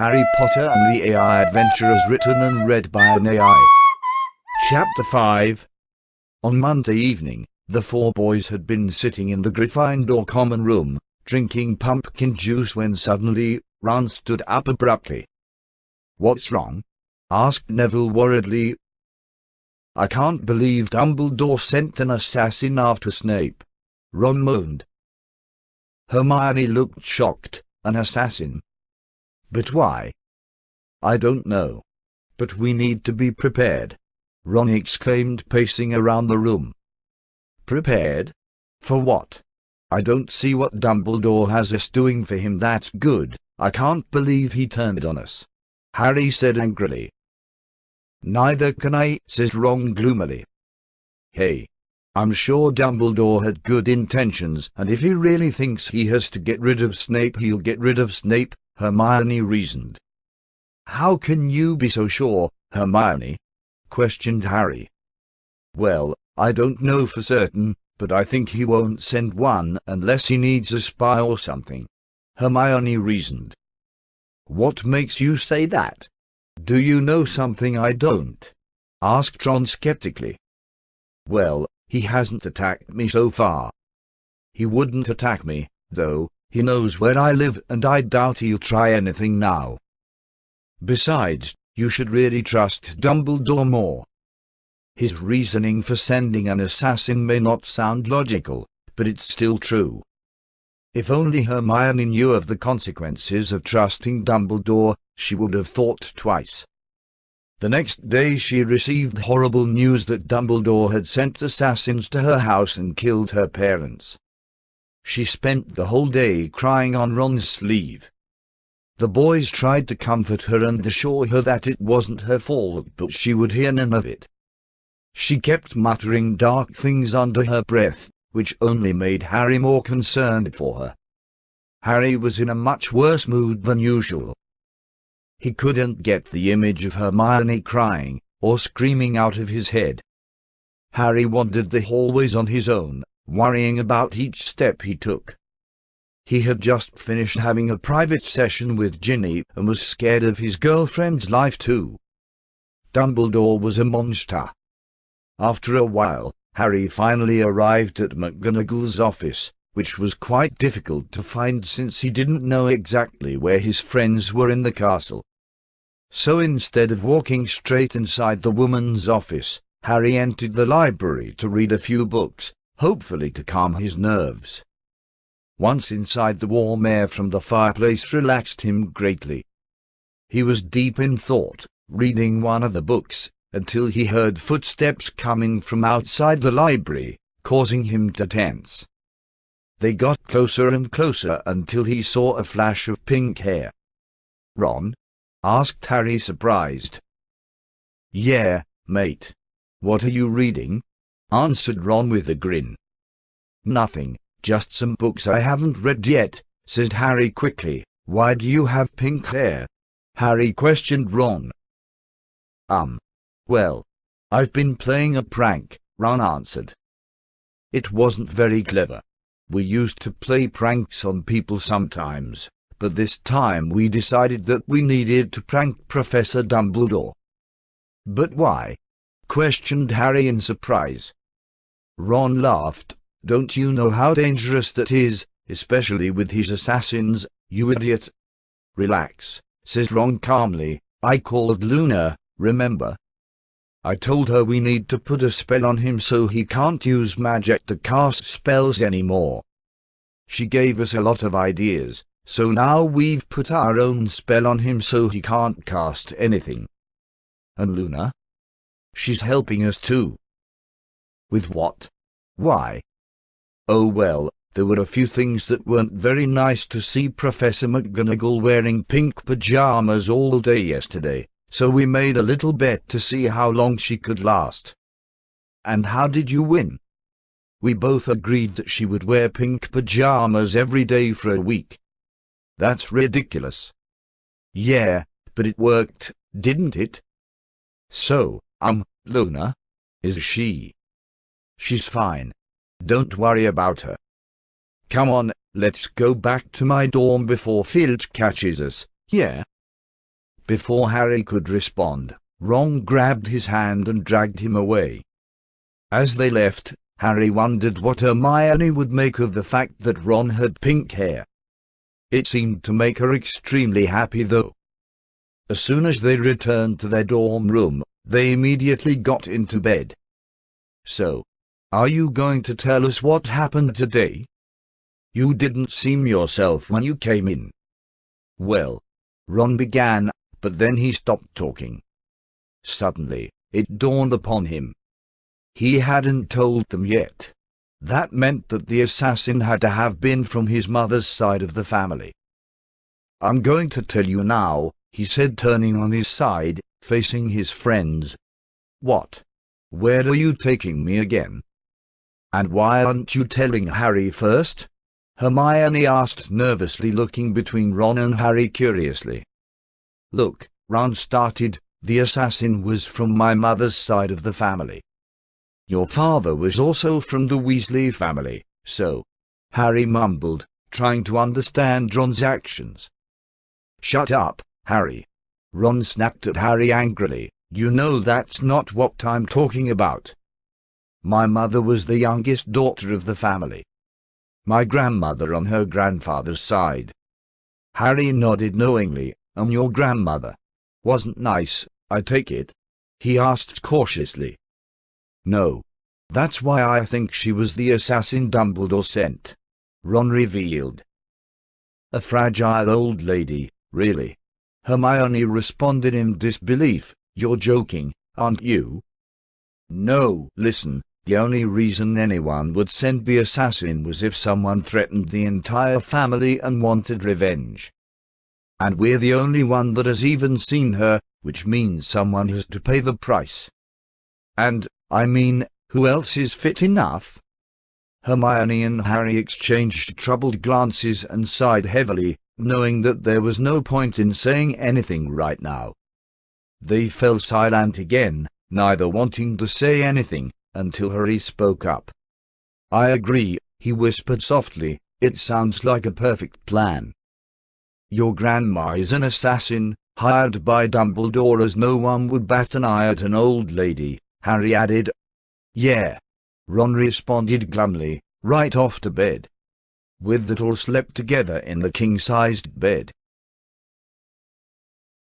Harry Potter and the AI Adventurers, written and read by an AI. Chapter 5. On Monday evening, the four boys had been sitting in the Gryffindor common room, drinking pumpkin juice when suddenly, Ron stood up abruptly. "What's wrong?" asked Neville worriedly. "I can't believe Dumbledore sent an assassin after Snape," Ron moaned. Hermione looked shocked. "An assassin? But why?" "I don't know. But we need to be prepared," Ron exclaimed, pacing around the room. "Prepared? For what? I don't see what Dumbledore has us doing for him that's good. I can't believe he turned on us," Harry said angrily. "Neither can I," says Ron gloomily. "Hey, I'm sure Dumbledore had good intentions, and if he really thinks he has to get rid of Snape, he'll get rid of Snape," Hermione reasoned. "How can you be so sure, Hermione?" questioned Harry. "Well, I don't know for certain, but I think he won't send one unless he needs a spy or something," Hermione reasoned. "What makes you say that? Do you know something I don't?" asked Ron skeptically. "Well, he hasn't attacked me so far. He wouldn't attack me, though. He knows where I live, and I doubt he'll try anything now. Besides, you should really trust Dumbledore more. His reasoning for sending an assassin may not sound logical, but it's still true." If only Hermione knew of the consequences of trusting Dumbledore, she would have thought twice. The next day she received horrible news that Dumbledore had sent assassins to her house and killed her parents. She spent the whole day crying on Ron's sleeve. The boys tried to comfort her and assure her that it wasn't her fault, but she would hear none of it. She kept muttering dark things under her breath, which only made Harry more concerned for her. Harry was in a much worse mood than usual. He couldn't get the image of Hermione crying or screaming out of his head. Harry wandered the hallways on his own, worrying about each step he took. He had just finished having a private session with Ginny and was scared of his girlfriend's life too. Dumbledore was a monster. After a while, Harry finally arrived at McGonagall's office, which was quite difficult to find since he didn't know exactly where his friends were in the castle. So instead of walking straight inside the woman's office, Harry entered the library to read a few books, hopefully to calm his nerves. Once inside, the warm air from the fireplace relaxed him greatly. He was deep in thought, reading one of the books, until he heard footsteps coming from outside the library, causing him to tense. They got closer and closer until he saw a flash of pink hair. "Ron?" asked Harry, surprised. "Yeah, mate. What are you reading?" answered Ron with a grin. "Nothing, just some books I haven't read yet," said Harry quickly. "Why do you have pink hair?" Harry questioned Ron. Well, I've been playing a prank," Ron answered. "It wasn't very clever. We used to play pranks on people sometimes, but this time we decided that we needed to prank Professor Dumbledore." "But why?" questioned Harry in surprise. Ron laughed. "Don't you know how dangerous that is, especially with his assassins, you idiot?" "Relax," says Ron calmly. "I called Luna, remember? I told her we need to put a spell on him so he can't use magic to cast spells anymore. She gave us a lot of ideas, so now we've put our own spell on him so he can't cast anything." "And Luna?" "She's helping us too." "With what? Why?" "Oh well, there were a few things that weren't very nice to see Professor McGonagall wearing pink pajamas all day yesterday, so we made a little bet to see how long she could last." "And how did you win?" "We both agreed that she would wear pink pajamas every day for a week." "That's ridiculous." "Yeah, but it worked, didn't it?" "So, Luna? Is she?" "She's fine. Don't worry about her. Come on, let's go back to my dorm before Filch catches us, yeah?" Before Harry could respond, Ron grabbed his hand and dragged him away. As they left, Harry wondered what Hermione would make of the fact that Ron had pink hair. It seemed to make her extremely happy though. As soon as they returned to their dorm room, they immediately got into bed. "So, are you going to tell us what happened today? You didn't seem yourself when you came in." "Well," Ron began, but then he stopped talking. Suddenly, it dawned upon him. He hadn't told them yet. That meant that the assassin had to have been from his mother's side of the family. "I'm going to tell you now," he said, turning on his side, facing his friends. "What? Where are you taking me again? And why aren't you telling Harry first?" Hermione asked nervously, looking between Ron and Harry curiously. "Look," Ron started, "the assassin was from my mother's side of the family. Your father was also from the Weasley family, so," Harry mumbled, trying to understand Ron's actions. "Shut up, Harry!" Ron snapped at Harry angrily. "You know that's not what I'm talking about. My mother was the youngest daughter of the family. My grandmother on her grandfather's side." Harry nodded knowingly. "And your grandmother wasn't nice, I take it?" he asked cautiously. "No. That's why I think she was the assassin Dumbledore sent," Ron revealed. "A fragile old lady, really?" Hermione responded in disbelief. "You're joking, aren't you?" "No, listen, the only reason anyone would send the assassin was if someone threatened the entire family and wanted revenge. And we're the only one that has even seen her, which means someone has to pay the price. And, I mean, who else is fit enough?" Hermione and Harry exchanged troubled glances and sighed heavily, knowing that there was no point in saying anything right now. They fell silent again, neither wanting to say anything, until Harry spoke up. "I agree," he whispered softly. "It sounds like a perfect plan. Your grandma is an assassin, hired by Dumbledore, as no one would bat an eye at an old lady," Harry added. "Yeah," Ron responded glumly, right off to bed. With that, all slept together in the king-sized bed.